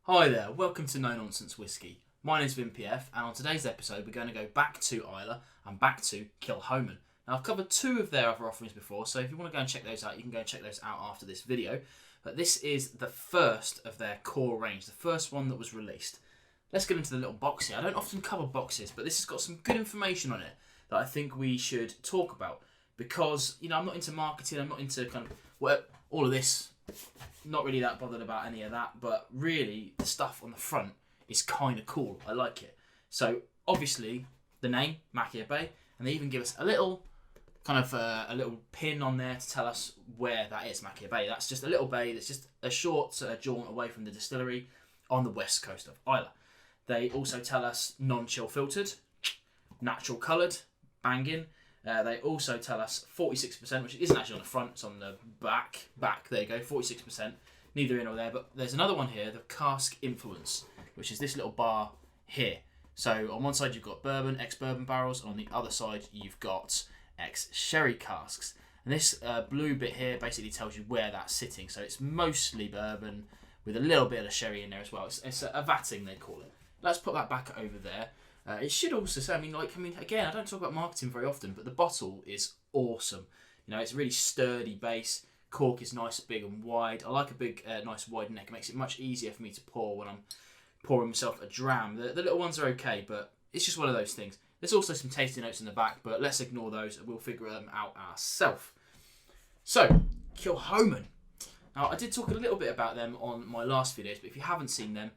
Hi there, welcome to Nonsense Whisky. My name's VinPF, and on today's episode we're going to go back to Islay and back to Kilchoman. Now I've covered two of their other offerings before, so if you want to go and check those out, you can go and check those out after this video. But this is the first of their core range, the first one that was released. Let's get into the little box here. I don't often cover boxes, but this has got some good information on it that I think we should talk about. Because, you know, I'm not into marketing, I'm not into kind of all of this. Not really that bothered about any of that, but really the stuff on the front is kind of cool. I like it. So obviously the name Machir Bay, and they even give us a little kind of a little pin on there to tell us where that is, Machir Bay. That's just a little bay that's just a short jaunt away from the distillery on the west coast of Islay. They also tell us non-chill filtered, natural coloured, banging. They also tell us 46%, which isn't actually on the front, it's on the back. There you go, 46%. Neither in or there, but there's another one here, the cask influence, which is this little bar here. So on one side you've got bourbon, ex-bourbon barrels, and on the other side you've got ex-sherry casks. And this blue bit here basically tells you where that's sitting. So it's mostly bourbon with a little bit of sherry in there as well. It's a vatting, they call it. Let's put that back over there. It should also say, again, I don't talk about marketing very often, but the bottle is awesome. You know, it's a really sturdy base. Cork is nice, big and wide. I like a big, nice wide neck. It makes it much easier for me to pour when I'm pouring myself a dram. The little ones are okay, but it's just one of those things. There's also some tasty notes in the back, but let's ignore those and we'll figure them out ourselves. So, Kilchoman. Now, I did talk a little bit about them on my last videos, but if you haven't seen them,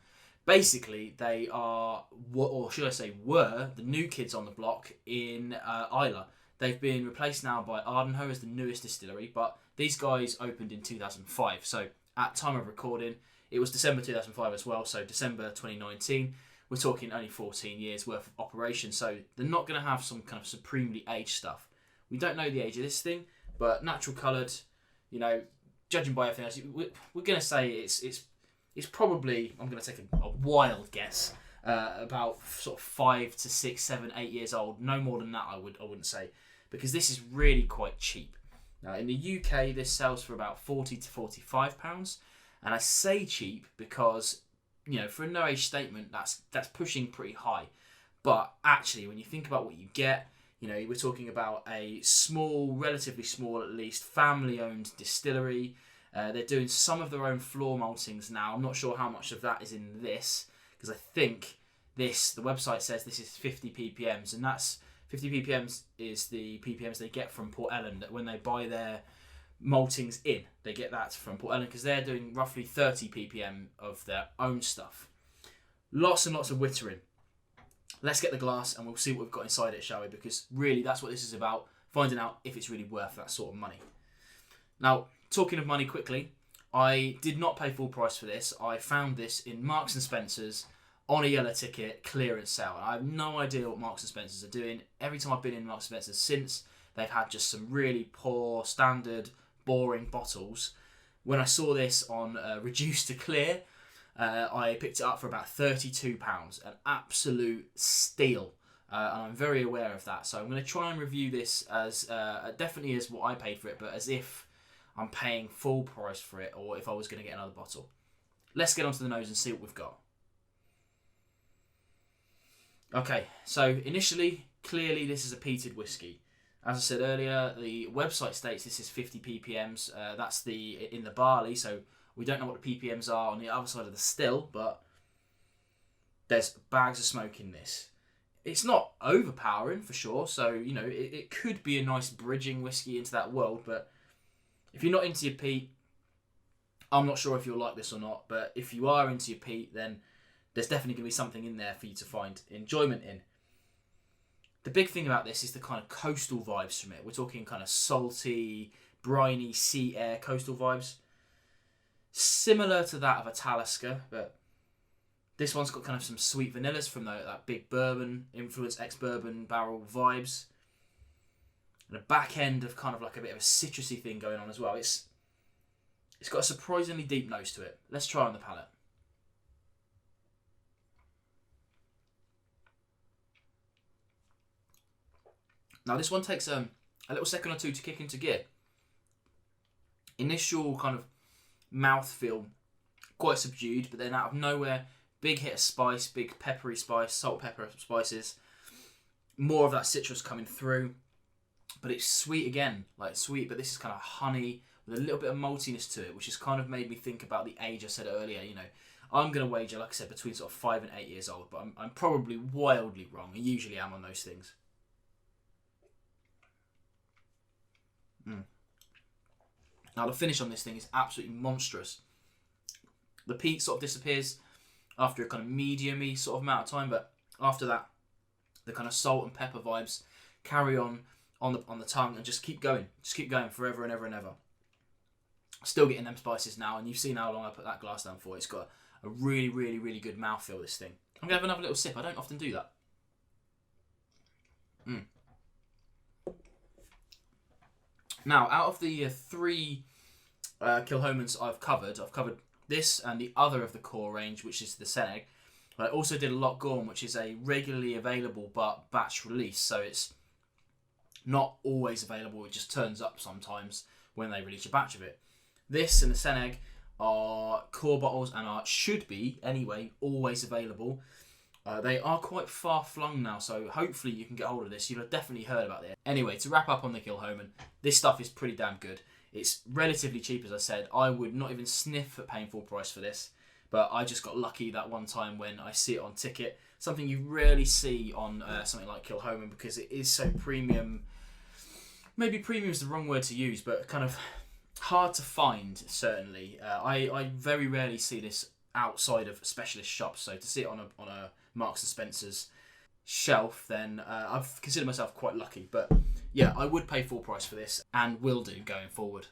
basically, they are, or should I say were, the new kids on the block in Islay. They've been replaced now by Ardenho as the newest distillery, but these guys opened in 2005. So at time of recording, it was December 2005 as well, so December 2019. We're talking only 14 years worth of operation, so they're not going to have some kind of supremely aged stuff. We don't know the age of this thing, but natural coloured, you know, judging by everything else, we're going to say it's probably, I'm going to take a wild guess, about sort of 5 to 6, 7, 8 years old. No more than that, I wouldn't say, because this is really quite cheap. Now in the UK, this sells for about £40 to £45, and I say cheap because, you know, for a no age statement, that's pushing pretty high. But actually, when you think about what you get, you know, we're talking about a small, relatively small at least, family-owned distillery. They're doing some of their own floor maltings now. I'm not sure how much of that is in this, because I think the website says this is 50 ppms, and that's 50 ppms is the ppms they get from Port Ellen, that when they buy their maltings in, they get that from Port Ellen, because they're doing roughly 30 ppm of their own stuff. Lots and lots of wittering. Let's get the glass and we'll see what we've got inside it, shall we? Because really that's what this is about, finding out if it's really worth that sort of money. Now, talking of money quickly, I did not pay full price for this. I found this in Marks and Spencer's on a yellow ticket clearance sale. I have no idea what Marks and Spencer's are doing. Every time I've been in Marks and Spencer's since, they've had just some really poor, standard, boring bottles. When I saw this on reduced to clear, I picked it up for about £32, an absolute steal. And I'm very aware of that. So I'm going to try and review this as definitely as what I paid for it, but as if I'm paying full price for it, or if I was going to get another bottle. Let's get onto the nose and see what we've got. Okay, so initially, clearly this is a peated whiskey. As I said earlier, the website states this is 50 ppms. That's in the barley, so we don't know what the ppms are on the other side of the still, but there's bags of smoke in this. It's not overpowering for sure, so you know it could be a nice bridging whiskey into that world, but if you're not into your peat, I'm not sure if you'll like this or not, but if you are into your peat, then there's definitely going to be something in there for you to find enjoyment in. The big thing about this is the kind of coastal vibes from it. We're talking kind of salty, briny, sea air coastal vibes. Similar to that of a Talisker, but this one's got kind of some sweet vanillas from that big bourbon influence, ex-bourbon barrel vibes. And a back end of kind of like a bit of a citrusy thing going on as well. It's got a surprisingly deep nose to it. Let's try on the palate. Now this one takes a little second or two to kick into gear. Initial kind of mouthfeel quite subdued, but then out of nowhere, big hit of spice, big peppery spice, salt, pepper, spices. More of that citrus coming through, but it's sweet again, like sweet, but this is kind of honey with a little bit of maltiness to it, which has kind of made me think about the age I said earlier. You know, I'm going to wager, like I said, between sort of 5 and 8 years old, but I'm probably wildly wrong. I usually am on those things. Now the finish on this thing is absolutely monstrous. The peat sort of disappears after a kind of medium-y sort of amount of time, but after that, the kind of salt and pepper vibes carry on the tongue and just keep going forever and ever and ever. Still getting them spices now, and you've seen how long I put that glass down for. It's got a really, really, really good mouthfeel, this thing. I'm going to have another little sip. I don't often do that. Now, out of the 3 Kilchomans I've covered this and the other of the core range, which is the Seneg. But I also did a Loch Gorm, which is a regularly available but batch release, so it's not always available. It just turns up sometimes when they release a batch of it. This and the Seneg are core bottles and should be, anyway, always available. They are quite far flung now, so hopefully you can get hold of this. You'll have definitely heard about it. Anyway, to wrap up on the Kilchoman, this stuff is pretty damn good. It's relatively cheap, as I said. I would not even sniff at paying full price for this, but I just got lucky that one time when I see it on ticket. Something you rarely see on something like Kilchoman because it is so premium. Maybe premium is the wrong word to use, but kind of hard to find, certainly. I very rarely see this outside of specialist shops, so to see it on a Marks and Spencer's shelf, then I've considered myself quite lucky. But yeah, I would pay full price for this and will do going forward.